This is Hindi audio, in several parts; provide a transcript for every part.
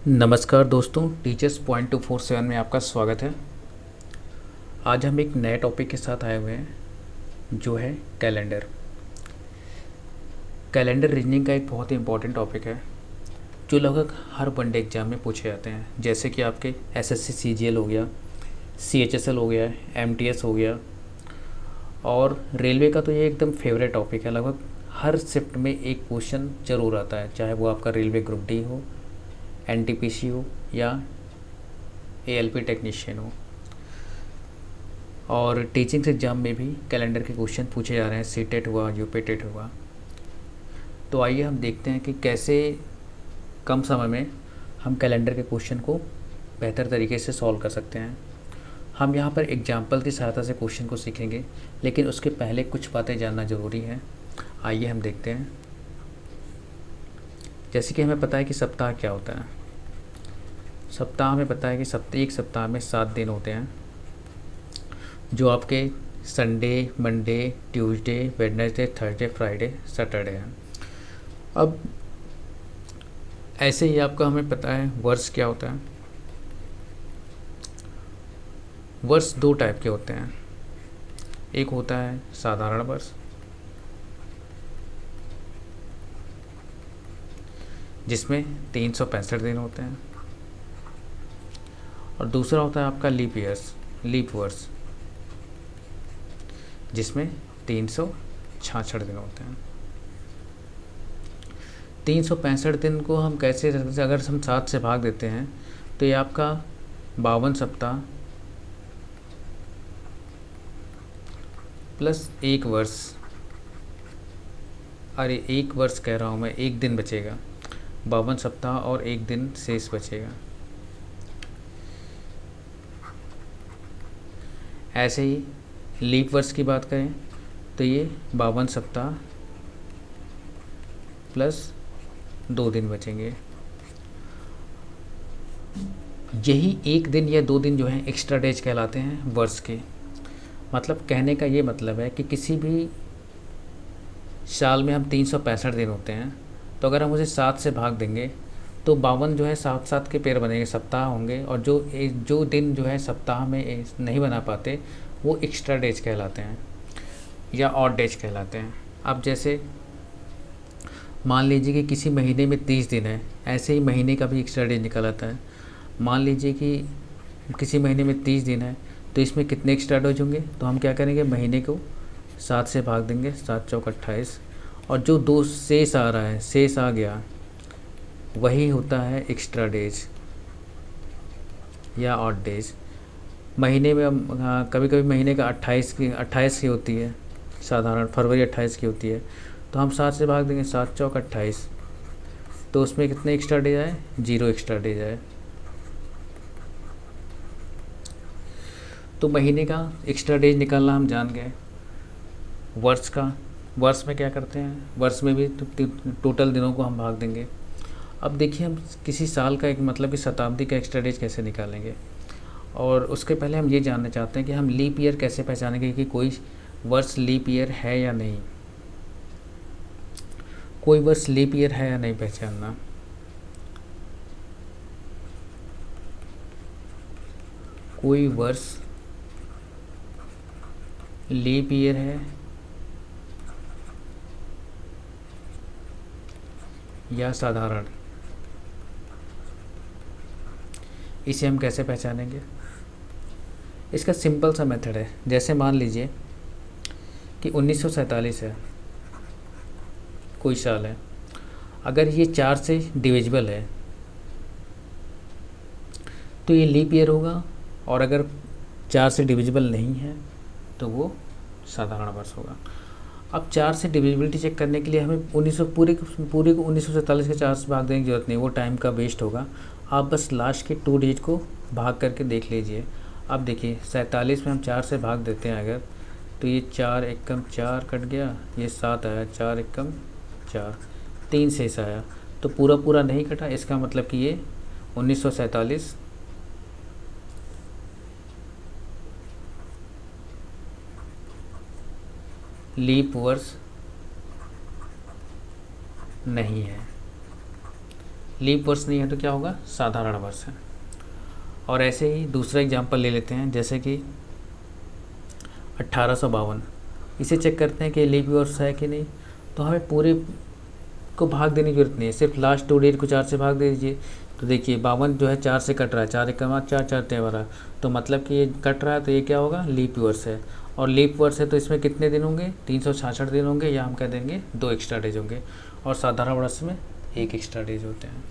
नमस्कार दोस्तों, टीचर्स पॉइंट 247 में आपका स्वागत है। आज हम एक नए टॉपिक के साथ आए हुए हैं जो है कैलेंडर। कैलेंडर रीजनिंग का एक बहुत ही इम्पोर्टेंट टॉपिक है जो लगभग हर वनडे एग्ज़ाम में पूछे जाते हैं, जैसे कि आपके एसएससी सीजीएल हो गया, सीएचएसएल हो गया, एमटीएस हो गया। और रेलवे का तो ये एकदम फेवरेट टॉपिक है। लगभग हर शिफ्ट में एक क्वेश्चन ज़रूर आता है, चाहे वो आपका रेलवे ग्रुप डी हो, एनटीपीसी हो या एएलपी टेक्नीशियन हो। और टीचिंग एग्ज़ाम में भी कैलेंडर के क्वेश्चन पूछे जा रहे हैं, सीटेट हुआ, यूपीटेट हुआ। तो आइए हम देखते हैं कि कैसे कम समय में हम कैलेंडर के क्वेश्चन को बेहतर तरीके से सॉल्व कर सकते हैं। हम यहाँ पर एग्जाम्पल की सहायता से क्वेश्चन को सीखेंगे, लेकिन उसके पहले कुछ बातें जानना ज़रूरी है। आइए हम देखते हैं। जैसे कि हमें पता है कि सप्ताह क्या होता है। सप्ताह हमें पता है कि एक सप्ताह में 7 दिन होते हैं, जो आपके Sunday, Monday, Tuesday, Wednesday, Thursday, Friday, Saturday हैं। अब ऐसे ही आपका हमें पता है वर्ष क्या होता है। वर्ष 2 टाइप के होते हैं। एक होता है साधारण वर्ष, जिसमें 365 दिन होते हैं, और दूसरा होता है आपका लीप वर्ष, जिसमें 366 दिन होते हैं। 365 दिन को हम कैसे, अगर हम 7 से भाग देते हैं तो ये आपका 52 सप्ताह प्लस 1 वर्ष, अरे 1 वर्ष कह रहा हूँ मैं, 1 दिन बचेगा। 52 सप्ताह और 1 दिन शेष बचेगा। ऐसे ही लीप वर्ष की बात करें तो ये 52 सप्ताह प्लस 2 दिन बचेंगे। यही 1 दिन या 2 दिन जो हैं एक्स्ट्रा डेज कहलाते हैं वर्ष के। मतलब कहने का ये मतलब है कि किसी भी साल में हम 365 दिन होते हैं, तो अगर हम उसे 7 से भाग देंगे तो 52 जो है 7 के पेयर बनेंगे, सप्ताह होंगे, और जो दिन जो है सप्ताह में नहीं बना पाते वो एक्स्ट्रा डेज कहलाते हैं या ऑड डेज कहलाते हैं। अब जैसे मान लीजिए कि किसी महीने में 30 दिन है, ऐसे ही महीने का भी एक्स्ट्रा डेज निकल आता है। मान लीजिए कि किसी महीने में 30 दिन है, तो इसमें कितने एक्स्ट्रा डेज होंगे, तो हम क्या करेंगे, महीने को 7 से भाग देंगे, 7 चौक 28, और जो 2 शेष आ रहा है, शेष आ गया, वही होता है एक्स्ट्रा डेज या ऑड डेज। महीने में कभी कभी महीने का 28 की होती है, साधारण फरवरी 28 की होती है, तो हम 7 से भाग देंगे, 7 चौक 28, तो उसमें कितने एक्स्ट्रा डेज आए, 0 एक्स्ट्रा डेज आए। तो महीने का एक्स्ट्रा डेज निकालना हम जान गए। वर्ष में क्या करते हैं, वर्ष में भी टोटल दिनों को हम भाग देंगे। अब देखिए हम किसी साल का एक मतलब कि शताब्दी का एक्स्ट्रा डेज कैसे निकालेंगे, और उसके पहले हम ये जानना चाहते हैं कि हम लीप ईयर कैसे पहचानेंगे कि कोई वर्ष लीप ईयर है या नहीं। कोई वर्ष लीप ईयर है या नहीं पहचानना। कोई वर्ष लीप ईयर है या साधारण, इसे हम कैसे पहचानेंगे। इसका सिंपल सा मेथड है। जैसे मान लीजिए कि 1947 है, कोई साल है, अगर ये 4 से डिविजिबल है तो ये लीप ईयर होगा, और अगर 4 से डिविजिबल नहीं है तो वो साधारण वर्ष होगा। अब 4 से डिविजिबिलिटी चेक करने के लिए हमें 1900 पूरे को 1947 के 4 से भाग देने की जरूरत नहीं, वो टाइम का वेस्ट होगा। आप बस लास्ट के 2 डिजिट को भाग करके देख लीजिए। अब देखिए 47 में हम 4 से भाग देते हैं अगर, तो ये 4 एकम 4 कट गया, ये 7 आया, 4 एकम 4, 3 शेष आया, तो पूरा नहीं कटा। इसका मतलब कि ये 1947 लीप वर्ष नहीं है। लीप वर्ष नहीं है तो क्या होगा, साधारण वर्ष है। और ऐसे ही दूसरा एग्जांपल ले लेते हैं, जैसे कि 1852, इसे चेक करते हैं कि लीप वर्ष है कि नहीं। तो हमें पूरे को भाग देने की जरूरत नहीं है, सिर्फ लास्ट 2 डेट को 4 से भाग दे दीजिए। तो देखिए 52 जो है 4 से कट रहा है, 4 एक 4 4 13, तो मतलब कि ये कट रहा है, तो ये क्या होगा, लीप वर्ष है। और लीप वर्ष है तो इसमें कितने दिन होंगे, 366 दिन होंगे, या हम कह देंगे 2 एक्स्ट्रा डेज होंगे। और साधारण वर्ष में 1 एक्स्ट्रा डेज होते हैं।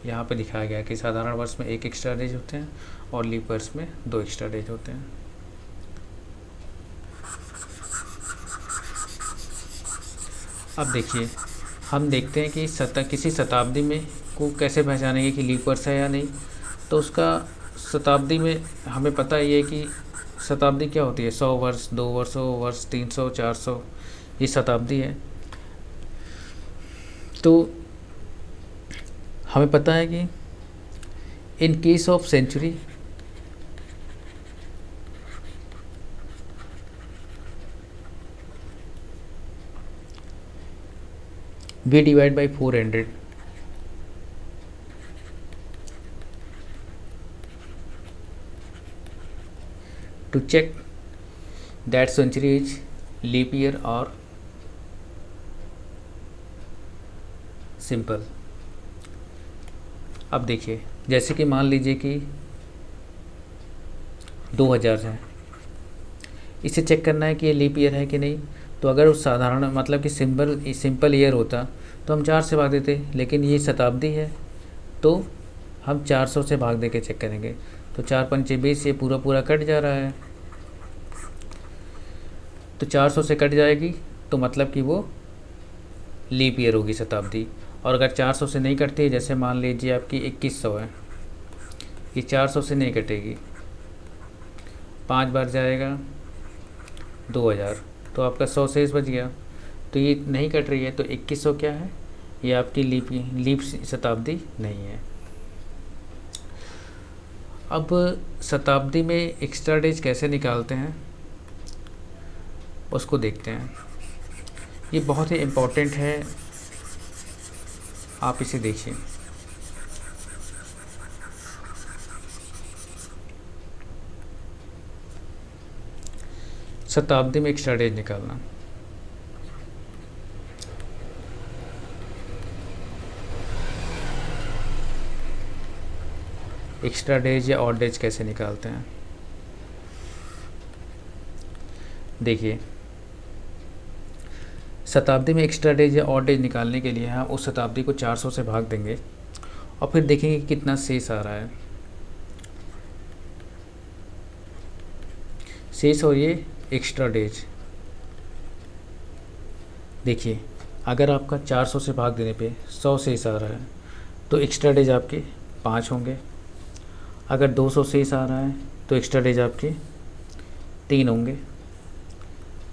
यहाँ पे दिखाया गया है कि साधारण वर्ष में 1 एक्स्ट्रा डेज होते हैं और लीप वर्ष में 2 एक्स्ट्रा डेज होते हैं। अब देखिए, हम देखते हैं कि किसी शताब्दी में को कैसे पहचानेंगे कि लीप वर्ष है या नहीं। तो उसका शताब्दी में हमें पता ही है कि शताब्दी क्या होती है, 100 वर्ष, 200 वर्ष, 300, 400, ये शताब्दी है। तो हमें पता है कि in case of century we divide by 400 to check that century is leap year or simple। अब देखिए, जैसे कि मान लीजिए कि 2000 है, इसे चेक करना है कि ये लीप ईयर है कि नहीं। तो अगर उस साधारण मतलब कि सिंपल ईयर होता तो हम 4 से भाग देते, लेकिन ये शताब्दी है तो हम 400 से भाग दे के चेक करेंगे। तो 4 पंचे 20, ये पूरा पूरा कट जा रहा है, तो 400 से कट जाएगी, तो मतलब कि वो लीप ईयर होगी शताब्दी। और अगर 400 से नहीं कटती है, जैसे मान लीजिए आपकी 2100 है, ये 400 से नहीं कटेगी, 5 बार जाएगा 2000, तो आपका 100 शेष बच गया। तो ये नहीं कट रही है, तो 2100 क्या है, ये आपकी लीप शताब्दी नहीं है। अब शताब्दी में एक्स्ट्रा डेज कैसे निकालते हैं उसको देखते हैं। ये बहुत ही इम्पोर्टेंट है, आप इसे देखिए। शताब्दी में एक्स्ट्रा डेज निकालना, एक्स्ट्रा डेज या ऑड डेज कैसे निकालते हैं। देखिए, शताब्दी में एक्स्ट्रा डेज या ऑड डेज निकालने के लिए हम उस शताब्दी को 400 से भाग देंगे और फिर देखेंगे कितना शेष आ रहा है। शेष और ये एक्स्ट्रा डेज, देखिए अगर आपका 400 से भाग देने पे 100 शेष आ रहा है तो एक्स्ट्रा डेज आपके 5 होंगे। अगर 200 शेष आ रहा है तो एक्स्ट्रा डेज आपके 3 होंगे।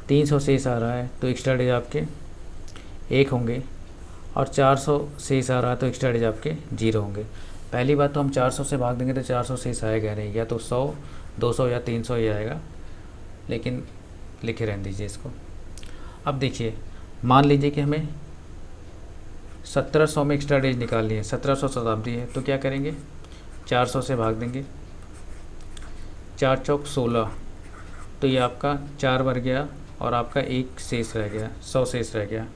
300 शेष आ रहा है तो एक्स्ट्रा डेज आपके 1 होंगे। और 400 शेष आ रहा है तो एक्स्ट्रा डेज आपके 0 होंगे। पहली बात तो हम 400 से भाग देंगे तो 400 शेष आएगा नहीं, या तो 100, 200 या 300 ही आएगा, लेकिन लिखे रहने दीजिए इसको। अब देखिए, मान लीजिए कि हमें 1700 में एक्स्ट्रा डेज निकालनी है, 1700 शताब्दी है, तो क्या करेंगे, 400 से भाग देंगे, 4 चौक 16, तो ये आपका 4 बढ़ गया और आपका 1 शेष रह गया, 100 शेष रह गया।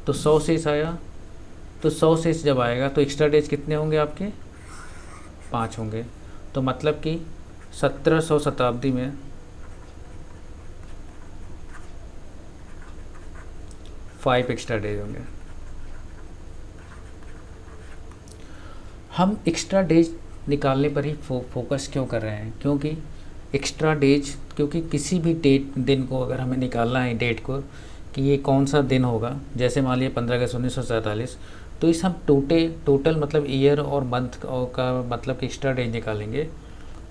तो 100 शेष आया, तो 100 शेष जब आएगा तो एक्स्ट्रा डेज कितने होंगे आपके, 5 होंगे। तो मतलब कि 1700 शताब्दी में फाइव एक्स्ट्रा डेज होंगे। हम एक्स्ट्रा डेज निकालने पर ही फोकस क्यों कर रहे हैं, क्योंकि एक्स्ट्रा डेज, क्योंकि किसी भी दिन को अगर हमें निकालना है, डेट को कि ये कौन सा दिन होगा, जैसे मान लीजिए 15 अगस्त 1947, तो इस हम टोटल मतलब ईयर और मंथ का मतलब एक्स्ट्रा डेज निकालेंगे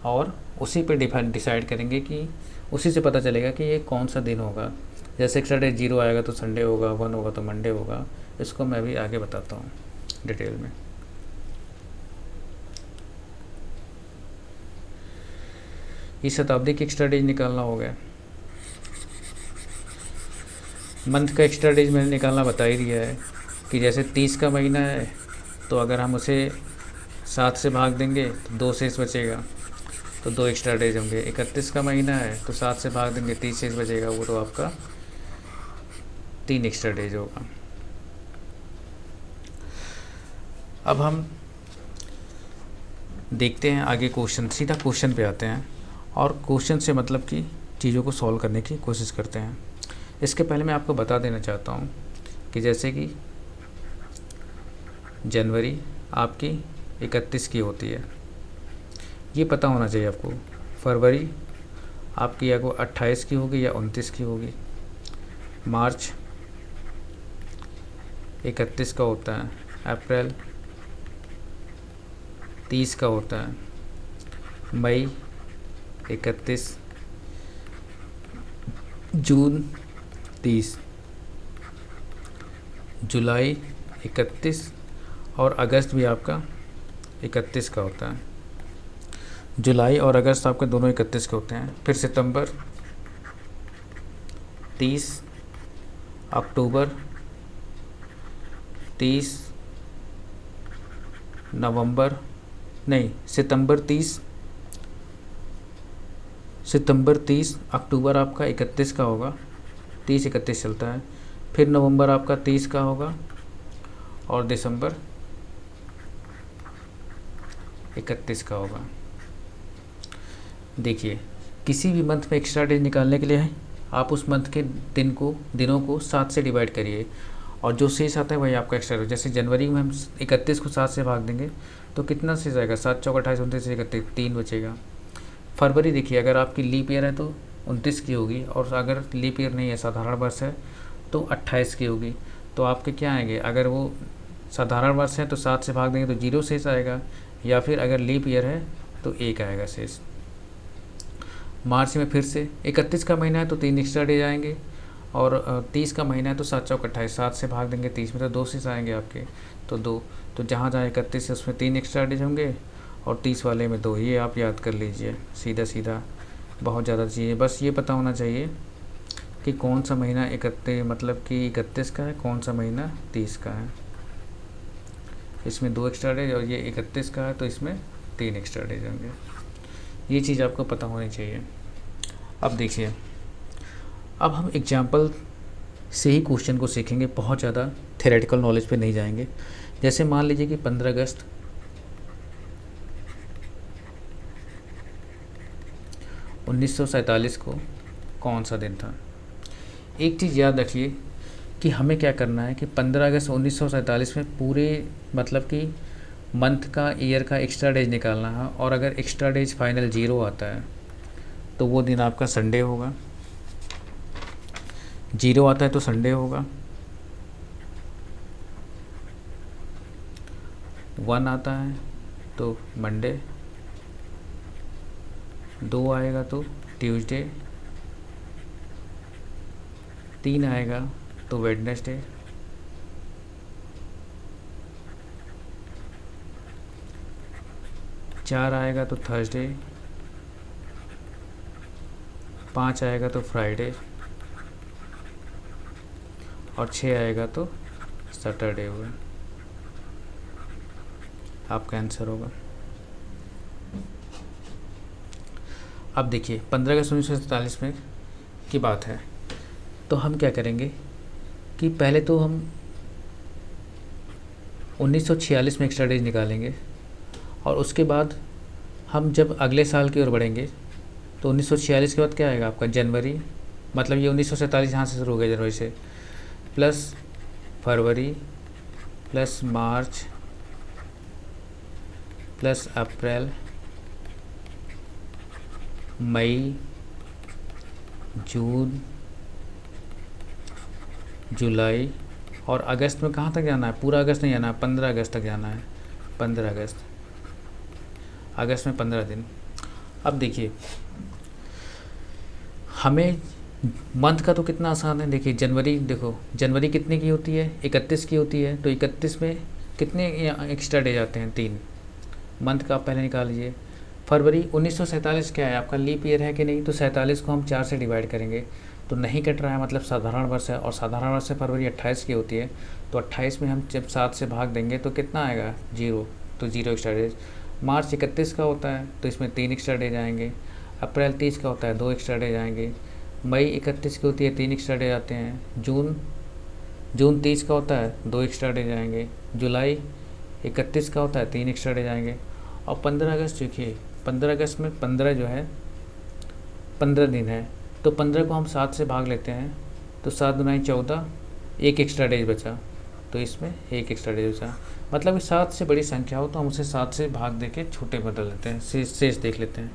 और उसी पे डिसाइड करेंगे कि उसी से पता चलेगा कि ये कौन सा दिन होगा। जैसे एक्स्ट्रा डेज 0 आएगा तो संडे होगा, 1 होगा तो मंडे होगा। इसको मैं भी आगे बताता हूँ डिटेल में। इस शताब्दी की एक्स्ट्रा डेज निकालना हो गया। मंथ का एक्स्ट्रा डेज मैंने निकालना बता ही दिया है कि जैसे 30 का महीना है तो अगर हम उसे 7 से भाग देंगे तो 2 शेष बचेगा, तो 2 एक्स्ट्रा डेज होंगे। 31 का महीना है तो 7 से भाग देंगे 30 शेष बचेगा, वो तो आपका 3 एक्स्ट्रा डेज होगा। अब हम देखते हैं आगे क्वेश्चन, सीधा क्वेश्चन पे आते हैं और क्वेश्चन से मतलब कि चीज़ों को सॉल्व करने की कोशिश करते हैं। इसके पहले मैं आपको बता देना चाहता हूँ कि जैसे कि जनवरी आपकी 31 की होती है, ये पता होना चाहिए आपको। फरवरी आपकी या को 28 की होगी या 29 की होगी। मार्च 31 का होता है। अप्रैल 30 का होता है। मई 31, जून 30, जुलाई 31 और अगस्त भी आपका 31 का होता है। जुलाई और अगस्त आपके दोनों 31 के होते हैं। फिर सितंबर 30, अक्टूबर 30, नवंबर नहीं सितंबर 30, अक्टूबर आपका 31 का होगा, 30-31 चलता है। फिर नवंबर आपका 30 का होगा और दिसंबर 31 का होगा। देखिए, किसी भी मंथ में एक्स्ट्रा डेज निकालने के लिए आप उस मंथ के दिनों को 7 से डिवाइड करिए और जो शेष आता है वही आपका एक्स्ट्रा डेज। जैसे जनवरी में हम 31 को 7 से भाग देंगे तो कितना शेष आएगा, 7 चौक 28, 29, 31, 3 बचेगा। फरवरी देखिए, अगर आपकी लीप ईयर है तो 29 की होगी और अगर लीप ईयर नहीं है, साधारण वर्ष है, तो 28 की होगी। तो आपके क्या आएंगे, अगर वो साधारण वर्ष है तो 7 से भाग देंगे तो 0 शेष आएगा, या फिर अगर लीप ईयर है तो 1 आएगा शेष। मार्च में फिर से 31 का महीना है तो 3 एक्स्ट्रा डेज आएंगे और 30 का महीना है तो 7 चौक 28, 7 से भाग देंगे 30 में तो 2 शेष आएंगे आपके, तो 2। तो जहाँ 31 है उसमें 3 एक्स्ट्रा डेज होंगे और 30 वाले में 2। ये आप याद कर लीजिए, सीधा सीधा, बहुत ज़्यादा चीज़ें। बस ये पता होना चाहिए कि कौन सा महीना 31 का है, कौन सा महीना 30 का है। इसमें 2 एक्स्ट्रा डेज और ये 31 का है तो इसमें 3 एक्स्ट्रा डेज होंगे। ये चीज़ आपको पता होनी चाहिए। अब देखिए, अब हम एग्जाम्पल से ही क्वेश्चन को सीखेंगे, बहुत ज़्यादा थ्योरेटिकल नॉलेज पे नहीं जाएंगे। जैसे मान लीजिए कि 15 अगस्त 1947 को कौन सा दिन था। एक चीज़ याद रखिए कि हमें क्या करना है कि 15 अगस्त 1947 में पूरे मतलब कि मंथ का, ईयर का एक्स्ट्रा डेज निकालना है और अगर एक्स्ट्रा डेज फाइनल 0 आता है तो वो दिन आपका संडे होगा। 0 आता है तो संडे होगा। 1 आता है तो मंडे, 2 आएगा तो ट्यूसडे, 3 आएगा तो वेडनेसडे, 4 आएगा तो थर्सडे, 5 आएगा तो फ्राइडे और 6 आएगा तो सैटरडे होगा। आपका आंसर होगा। अब देखिए, 15 अगस्त 1947 में की बात है तो हम क्या करेंगे कि पहले तो हम 1946 में एक्स्ट्रा डेज निकालेंगे और उसके बाद हम जब अगले साल की ओर बढ़ेंगे तो 1946 के बाद क्या आएगा आपका जनवरी, मतलब ये 1947 यहाँ से शुरू हो गया, जनवरी से, प्लस फरवरी, प्लस मार्च, प्लस अप्रैल, मई, जून, जुलाई और अगस्त में कहाँ तक जाना है, पूरा अगस्त नहीं जाना है, 15 अगस्त तक जाना है। 15 अगस्त में 15 दिन। अब देखिए, हमें मंथ का तो कितना आसान है। देखिए जनवरी, देखो जनवरी कितने की होती है, 31 की होती है, तो 31 में कितने एक्स्ट्रा डे जाते हैं, 3। मंथ का आप पहले निकाल लीजिए। फरवरी 1947 क्या है आपका, लीप ईयर है कि नहीं, तो 47 को हम 4 से डिवाइड करेंगे तो नहीं कट रहा है, मतलब साधारण वर्ष है और साधारण वर्ष से फरवरी 28 की होती है, तो 28 में हम जब 7 से भाग देंगे तो कितना आएगा, 0। तो 0 एक्स्ट्रा डेज। मार्च 31 का होता है तो इसमें 3 एक्स्ट्रा डेज आएंगे। अप्रैल 30 का होता है 2 एक्स्ट्रा डेज आएंगे। मई 31 की होती है 3 एक्स्ट्रा डेज आते हैं। जून 30 का होता है 2 एक्स्ट्रा डेज आएंगे। जुलाई 31 का होता है 3 एक्स्ट्रा डेज आएंगे। और 15 अगस्त देखिए, 15 अगस्त में 15 जो है 15 दिन है, तो 15 को हम 7 से भाग लेते हैं तो 7 दुनाई 14, 1 एक्स्ट्रा डेज बचा, तो इसमें 1 एक्स्ट्रा डेज बचा। मतलब 7 से बड़ी संख्या हो तो हम उसे 7 से भाग दे के छोटे बदल लेते हैं, शेष देख लेते हैं।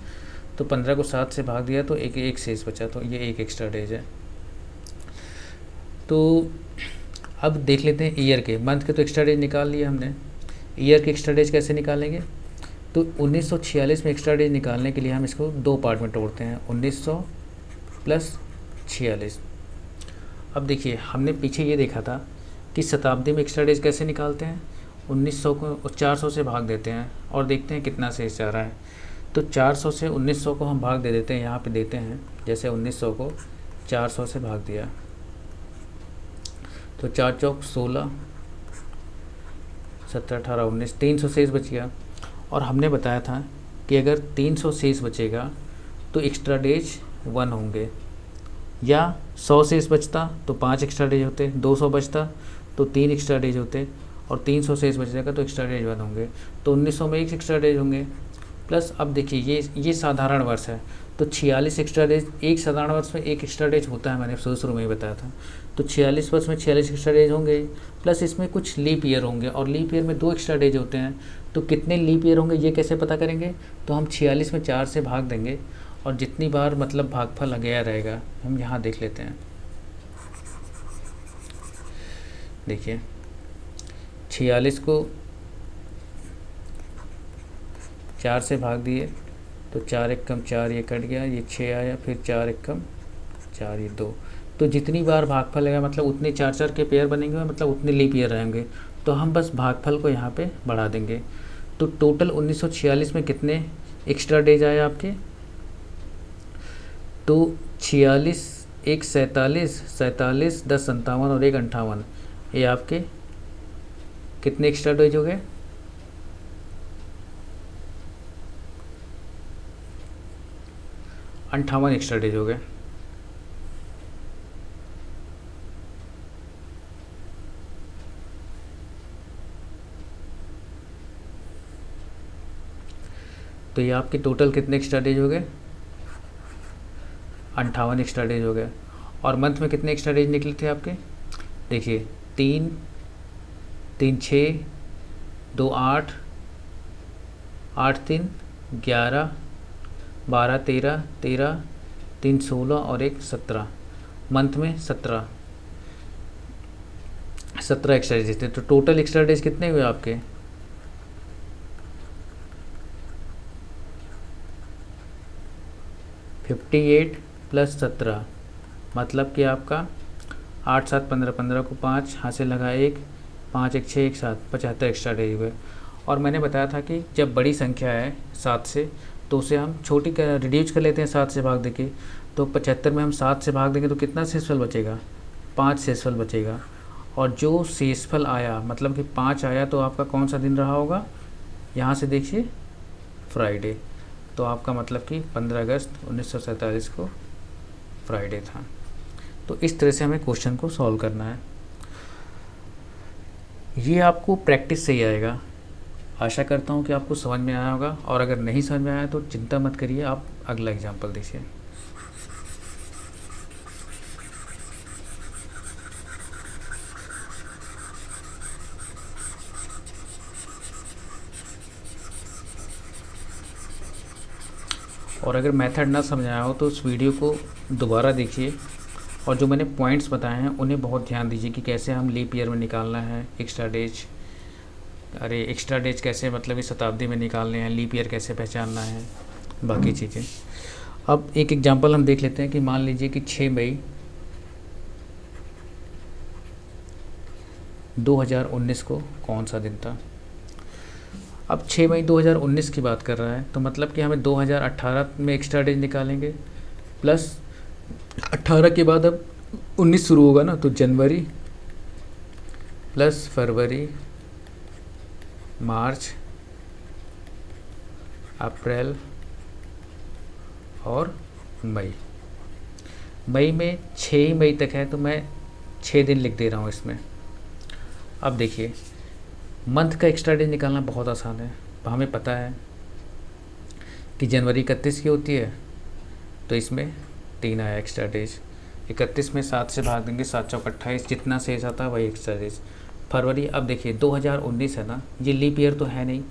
तो 15 को 7 से भाग दिया तो एक शेष बचा, तो ये 1 एक्स्ट्रा डेज है। तो अब देख लेते हैं ईयर के। मंथ के तो एक्स्ट्रा डेज निकाल लिए हमने, ईयर के एक्स्ट्रा डेज कैसे निकालेंगे? तो 1946 में एक्स्ट्रा डेज निकालने के लिए हम इसको 2 पार्ट में तोड़ते हैं, 1900 प्लस 46। अब देखिए, हमने पीछे ये देखा था कि शताब्दी में एक्स्ट्रा डेज कैसे निकालते हैं। 1900 को 400 से भाग देते हैं और देखते हैं कितना शेष जा रहा है। तो 400 से 1900 को हम भाग दे देते हैं, यहाँ पे देते हैं। जैसे 1900 को 400 से भाग दिया तो 4 चौक 16, 17 18 19, 300 शेष बच गया। और हमने बताया था कि अगर 300 शेष बचेगा तो एक्स्ट्रा डेज 1 होंगे, या 100 शेष बचता तो 5 एक्स्ट्रा डेज होते, 200 बचता तो 3 एक्स्ट्रा डेज होते, और 300 शेष बच जाएगा तो एक्स्ट्रा डेज 1 होंगे। तो 1900 में 1 एक्स्ट्रा डेज होंगे। प्लस अब देखिए, ये साधारण वर्ष है तो 46 एक्स्ट्रा डेज, एक साधारण वर्ष में 1 एक्स्ट्रा डेज होता है, मैंने शुरू में ही बताया था। तो 46 वर्ष में 46 एक्स्ट्रा डेज होंगे, प्लस इसमें कुछ लीप ईयर होंगे, और लीप ईयर में 2 एक्स्ट्रा डेज होते हैं। तो कितने लीप ईयर होंगे ये कैसे पता करेंगे? तो हम 46 में 4 से भाग देंगे, और जितनी बार मतलब भागफल गया रहेगा हम यहाँ देख लेते हैं। देखिए, 46 को 4 से भाग दिए तो 4 एक कम 4, ये कट गया, ये 6 आया, फिर 4 एक कम 4, ये 2। तो जितनी बार भागफल आएगा मतलब उतने 4-4 के पेयर बनेंगे, मतलब उतने लीप ईयर रहेंगे। तो हम बस भागफल को यहाँ पे बढ़ा देंगे। तो टोटल 1946 में कितने एक्स्ट्रा डेज आए आपके? तो 46, 1 47, 47, 10 57 और 1 58, ये आपके कितने एक्स्ट्रा डेज हो गए? 58 एक्स्ट्रा डेज हो गए। तो ये आपके टोटल कितने एक्स्ट्रा डेज हो गए? 58 एक्स्ट्रा डेज हो गए। और मंथ में कितने एक्स्ट्रा डेज निकले थे आपके? देखिए, 3 3 6, 2 8, 8 3 11, 12 13, 13 3 16 और 1 17। मंथ में 17 एक्स्ट्रा डेज थे। तो टोटल एक्स्ट्रा डेज कितने हुए आपके? 58 प्लस 17, मतलब कि आपका 8 7 15, 15 को 5 हाथ से लगा 1, 5 1 6 1 7, 75 एक्स्ट्रा डेज हुए। और मैंने बताया था कि जब बड़ी संख्या है 7 से तो उसे हम छोटी रिड्यूस कर लेते हैं 7 से भाग देके। तो 75 में हम 7 से भाग देंगे तो कितना शेषफल बचेगा? 5 शेषफल बचेगा। और जो शेषफल आया मतलब कि 5 आया तो आपका कौन सा दिन रहा होगा? यहाँ से देखिए, फ्राइडे। तो आपका मतलब कि 15 अगस्त 1947 को फ्राइडे था। तो इस तरह से हमें क्वेश्चन को सॉल्व करना है। ये आपको प्रैक्टिस से ही आएगा। आशा करता हूँ कि आपको समझ में आया होगा, और अगर नहीं समझ में आया तो चिंता मत करिए, आप अगला एग्जाम्पल दीजिए। और अगर मेथड ना समझ आया हो तो उस वीडियो को दोबारा देखिए, और जो मैंने पॉइंट्स बताए हैं उन्हें बहुत ध्यान दीजिए कि कैसे हम लीप ईयर में निकालना है एक्स्ट्रा डेज। अरे एक्स्ट्रा डेज कैसे मतलब कि शताब्दी में निकालने हैं, लीप ईयर कैसे पहचानना है, बाकी चीज़ें। अब एक एग्जांपल हम देख लेते हैं कि मान लीजिए कि 6 मई 2019 को कौन सा दिन था। अब 6 मई 2019 की बात कर रहा है तो मतलब कि हमें 2018 में एक्स्ट्रा डेज निकालेंगे, प्लस 18 के बाद अब 19 शुरू होगा ना, तो जनवरी प्लस फरवरी, मार्च, अप्रैल और मई। मई में 6 मई तक है तो मैं 6 दिन लिख दे रहा हूँ इसमें। अब देखिए मंथ का एक्स्ट्रा डेज निकालना बहुत आसान है। हमें पता है कि जनवरी 31 की होती है, तो इसमें 3 आया एक्स्ट्रा डेज। 31 में 7 से भाग देंगे, 7 चौक 28, जितना शेष आता है वही एक्स्ट्रा डेज। फरवरी, अब देखिए 2019 है ना, ये लीप ईयर तो है नहीं,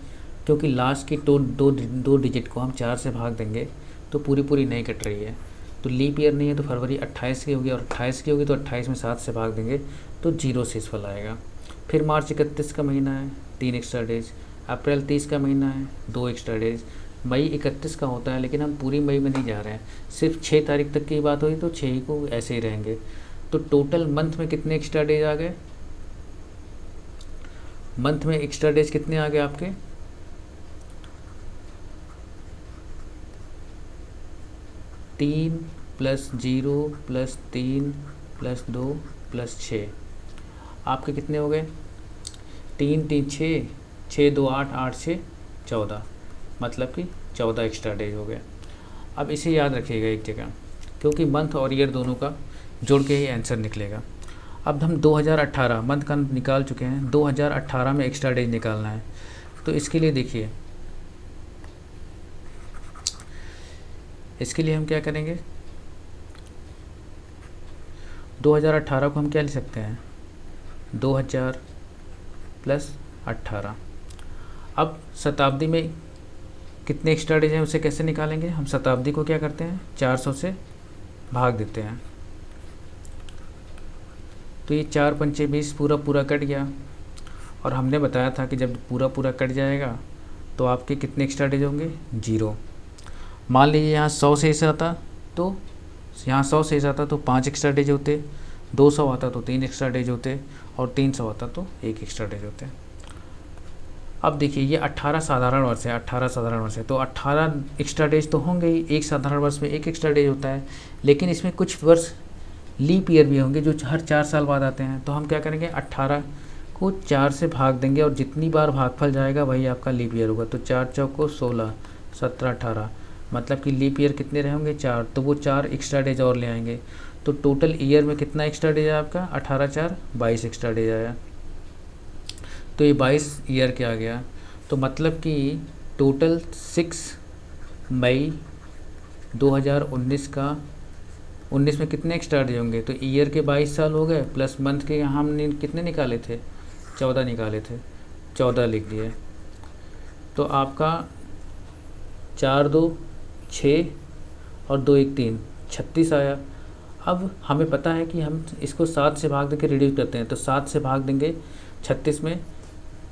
क्योंकि लास्ट की दो डिजिट को हम 4 से भाग देंगे तो पूरी नहीं कट रही है, तो लीप ईयर नहीं है। तो फरवरी 28 की होगी, और 28 की होगी तो 28 में 7 से भाग देंगे तो 0 शेषफल आएगा। फिर मार्च 31 का महीना है, 3 एक्स्ट्रा डेज। अप्रैल 30 का महीना है, 2 एक्स्ट्रा डेज। मई 31 का होता है, लेकिन हम पूरी मई में नहीं जा रहे हैं, सिर्फ 6 तारीख तक की बात हुई तो 6 ही को ऐसे ही रहेंगे। तो टोटल मंथ में कितने एक्स्ट्रा डेज आ गए? मंथ में एक्स्ट्रा डेज कितने आ गए आपके? 3 + 0 + 3 + 2 + 6, आपके कितने हो गए? 3 3 6, 6 2 8, 8 6 14, मतलब कि 14 एक्स्ट्रा डेज हो गए। अब इसे याद रखिएगा एक जगह, क्योंकि मंथ और ईयर दोनों का जोड़ के ही आंसर निकलेगा। अब हम 2018 मंथ का निकाल चुके हैं, 2018 में एक्स्ट्रा डेज निकालना है। तो इसके लिए देखिए, इसके लिए हम क्या करेंगे, 2018 को हम क्या लिख सकते हैं, 2000 + 18। अब शताब्दी में कितने एक्स्ट्रा डेज हैं उसे कैसे निकालेंगे? हम शताब्दी को क्या करते हैं, 400 से भाग देते हैं, तो ये 4 पंचे 20, पूरा कट गया। और हमने बताया था कि जब पूरा कट जाएगा तो आपके कितने एक्स्ट्रा डेज होंगे, 0। मान लीजिए यहाँ 100 शेष आता तो यहाँ 100 शेष आता तो 5 एक्स्ट्रा डेज होते, 200 आता तो 3 एक्स्ट्रा डेज होते, और 300 आता तो 1 एक्स्ट्रा डेज होते। अब देखिए ये 18 साधारण वर्ष है, 18 साधारण वर्ष है, तो 18 एक्स्ट्रा डेज तो होंगे ही। एक साधारण वर्ष में 1 एक्स्ट्रा डेज होता है, लेकिन इसमें कुछ वर्ष लीप ईयर भी होंगे जो हर 4 साल बाद आते हैं। तो हम क्या करेंगे, 18 को 4 से भाग देंगे, और जितनी बार भागफल जाएगा वही आपका लीप ईयर होगा। तो 4 चौक को 16, 17 18, मतलब कि लीप ईयर कितने रहे होंगे, 4, तो वो 4 एक्स्ट्रा डेज और ले आएंगे। तो टोटल ईयर में कितना एक्स्ट्रा डेज है आपका, 18 4 22 एक्स्ट्रा डेज आया। तो ये 22 ईयर के आ गया। तो मतलब कि टोटल 6 मई 2019 का 19 में कितने एक्स्ट्रा डेज होंगे, तो ईयर के 22 साल हो गए, प्लस मंथ के यहाँ हमने कितने निकाले थे, 14 निकाले थे, 14 लिख दिए। तो आपका 4 2 6 और 2 1 3, 36 आया। अब हमें पता है कि हम इसको 7 से भाग देकर रिड्यूस करते हैं, तो 7 से भाग देंगे 36 में,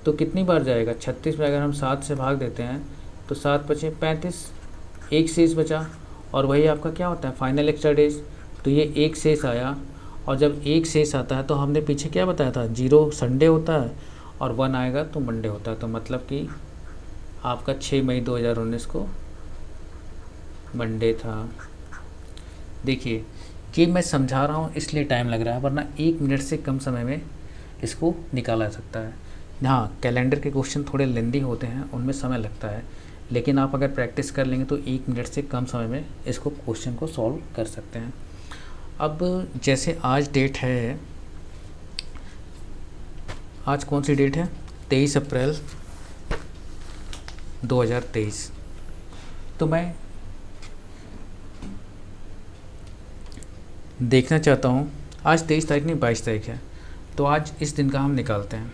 तो कितनी बार जाएगा, 36 में अगर हम 7 से भाग देते हैं तो 7 5 35, 1 शेष बचा, और वही आपका क्या होता है, फाइनल एक्स्ट्रा डेज। तो ये 1 शेष आया, और जब 1 शेष आता है तो हमने पीछे क्या बताया था, 0 संडे होता है और 1 आएगा तो मंडे होता है। तो मतलब कि आपका 6 मई 2019 को मंडे था। देखिए कि मैं समझा रहा हूँ इसलिए टाइम लग रहा है, वरना 1 मिनट से कम समय में इसको निकाला जा सकता है। हाँ, कैलेंडर के क्वेश्चन थोड़े लेंदी होते हैं, उनमें समय लगता है, लेकिन आप अगर प्रैक्टिस कर लेंगे तो 1 मिनट से कम समय में इसको क्वेश्चन को सॉल्व कर सकते हैं। अब जैसे आज डेट है, आज कौन सी डेट है, 23 अप्रैल 2023। तो मैं देखना चाहता हूँ, आज 23 तारीख नहीं 22 तारीख है, तो आज इस दिन का हम निकालते हैं,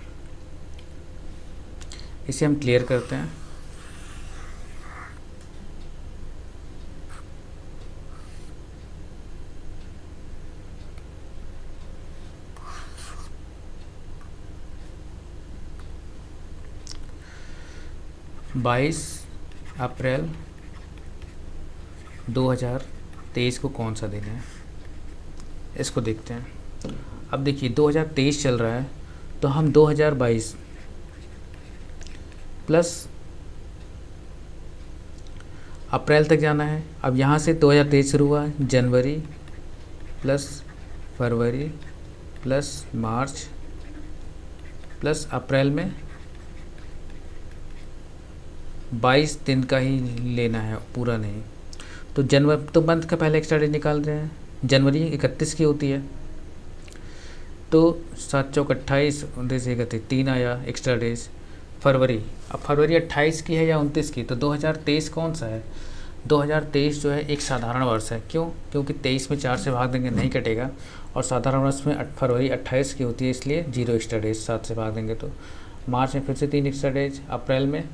इसे हम क्लियर करते हैं। बाईस अप्रैल 2023 को कौन सा दिन है, इसको देखते हैं। अब देखिए 2023 चल रहा है, तो हम 2022 प्लस अप्रैल तक जाना है। अब यहाँ से 2023 शुरू हुआ, जनवरी प्लस फरवरी प्लस मार्च प्लस अप्रैल में 22 दिन का ही लेना है, पूरा नहीं। तो जनवरी, तो मंथ का पहले एक्स्ट्रा डेज निकाल रहे हैं। जनवरी 31 की होती है, तो 7 चौक 28, 29 31, 3 आया एक्स्ट्रा डेज। फरवरी, अब फरवरी 28 की है या 29 की, तो 2023 कौन सा है? 2023 जो है एक साधारण वर्ष है। क्यों? क्योंकि 23 में 4 से भाग देंगे नहीं कटेगा, और साधारण वर्ष में फरवरी 28 की होती है, इसलिए 0 एक्स्ट्रा डेज, 7 से भाग देंगे तो। मार्च में फिर से 3 एक्स्ट्रा डेज। अप्रैल में,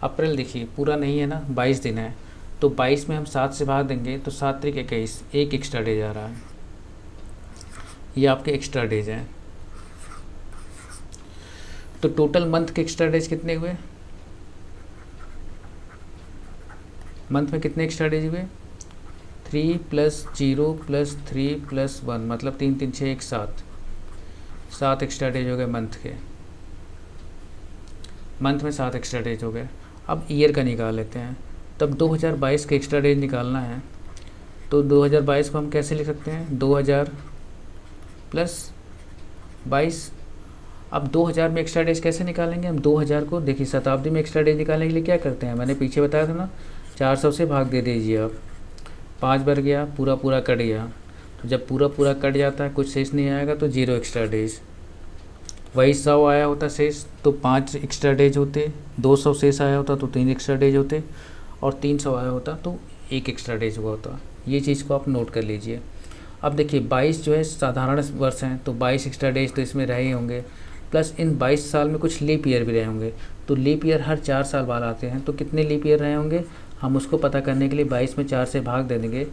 अप्रैल देखिए पूरा नहीं है ना, 22 दिन है, तो 22 में हम 7 से भाग देंगे तो 7 त्रिक 21, एक एक्स्ट्रा डेज आ रहा है। ये आपके एक्स्ट्रा डेज हैं। तो टोटल मंथ के एक्स्ट्रा डेज कितने हुए? मंथ में कितने एक्स्ट्रा डेज हुए? 3 + 0 + 3 + 1, मतलब 3 3 6 1 7, 7 एक्स्ट्रा डेज हो गए मंथ के। मंथ में 7 एक्स्ट्रा डेज हो गए। अब ईयर का निकाल लेते हैं। तब 2022 के एक्स्ट्रा डेज निकालना है, तो 2022 को हम कैसे लिख सकते हैं? 2000 + 22। अब 2000 में एक्स्ट्रा डेज कैसे निकालेंगे हम? 2000 को देखिए, शताब्दी में एक्स्ट्रा डेज निकालने के लिए क्या करते हैं, मैंने पीछे बताया था ना, 400 से भाग दे दीजिए आप। 5 बार गया, पूरा पूरा कट गया, तो जब पूरा पूरा कट जाता है, कुछ शेष नहीं आएगा, तो 0 एक्स्ट्रा डेज। वही 100 आया होता शेष, तो 5 एक्स्ट्रा डेज होते। 200 शेष आया होता तो 3 एक्स्ट्रा डेज होते, और 300 आया होता तो 1 एक्स्ट्रा डेज हुआ होता। ये चीज़ को आप नोट कर लीजिए। अब देखिए 22 जो है साधारण वर्ष हैं, तो 22 एक्स्ट्रा डेज तो इसमें रहे होंगे, प्लस इन 22 साल में कुछ लीप ईयर भी रहे होंगे। तो लीप ईयर हर 4 साल बाद आते हैं, तो कितने लीप ईयर रहे होंगे हम उसको पता करने के लिए 22 में 4 से भाग दे देंगे,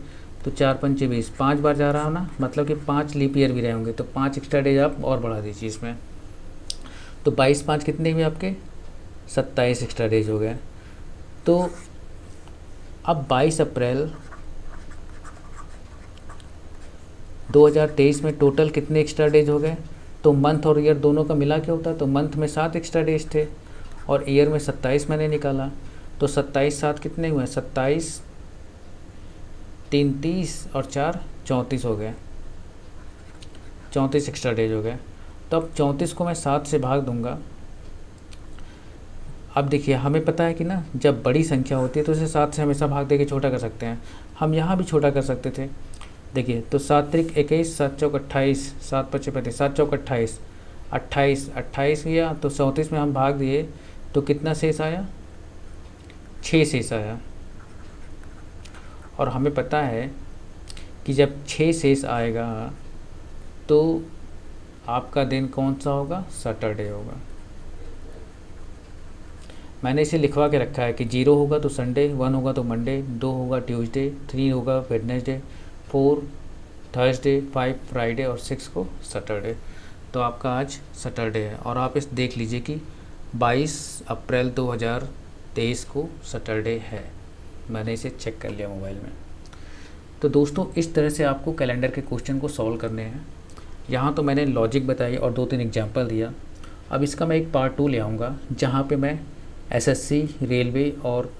तो 4 × 5 = 20, 5 बार जा रहा हो ना, मतलब कि 5 लीप ईयर भी रहे होंगे, तो 5 एक्स्ट्रा डेज आप और बढ़ा दीजिए इसमें। तो 22 5 कितने हुए आपके? 27 एक्स्ट्रा डेज हो गए। तो अब 22 अप्रैल 2023 में टोटल कितने एक्स्ट्रा डेज हो गए? तो मंथ और ईयर दोनों का मिला के होता है, तो मंथ में 7 एक्स्ट्रा डेज थे, और ईयर में 27 मैंने निकाला, तो 27 7 कितने हुए? 27 3 30 और 4 34 हो गए, 34 एक्स्ट्रा डेज हो गए। तो अब 34 को मैं 7 से भाग दूंगा। अब देखिए हमें पता है कि ना, जब बड़ी संख्या होती है तो उसे 7 से हमेशा भाग दे के छोटा कर सकते हैं। हम यहाँ भी छोटा कर सकते थे। देखिए, तो 7 त्रिक 21, 7 चौक 28, 7 × 5 = 35, 7 चौक 28, 28 गया, तो 34 में हम भाग दिए तो कितना शेष आया? 6 शेष आया। और हमें पता है कि जब 6 शेष आएगा तो आपका दिन कौन सा होगा? सैटरडे होगा। मैंने इसे लिखवा के रखा है कि 0 होगा तो संडे, 1 होगा तो मंडे, 2 होगा ट्यूसडे, 3 होगा वेडनेसडे, 4 थर्सडे, 5 फ्राइडे और 6 को सैटरडे। तो आपका आज सैटरडे है, और आप इस देख लीजिए कि 22 अप्रैल 2023 को सैटरडे है। मैंने इसे चेक कर लिया मोबाइल में। तो दोस्तों, इस तरह से आपको कैलेंडर के क्वेश्चन को सॉल्व करने हैं। यहाँ तो मैंने लॉजिक बताई और 2-3 एग्जाम्पल दिया। अब इसका मैं एक पार्ट 2 ले आऊँगा, जहाँ पे मैं एसएससी, रेलवे और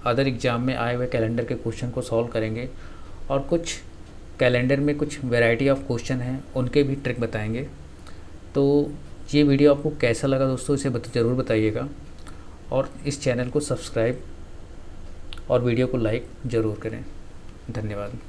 अदर एग्ज़ाम में आए हुए कैलेंडर के क्वेश्चन को सॉल्व करेंगे, और कुछ कैलेंडर में कुछ वैरायटी ऑफ क्वेश्चन हैं उनके भी ट्रिक बताएंगे। तो ये वीडियो आपको कैसा लगा दोस्तों, इसे ज़रूर बताइएगा, और इस चैनल को सब्सक्राइब और वीडियो को लाइक ज़रूर करें। धन्यवाद।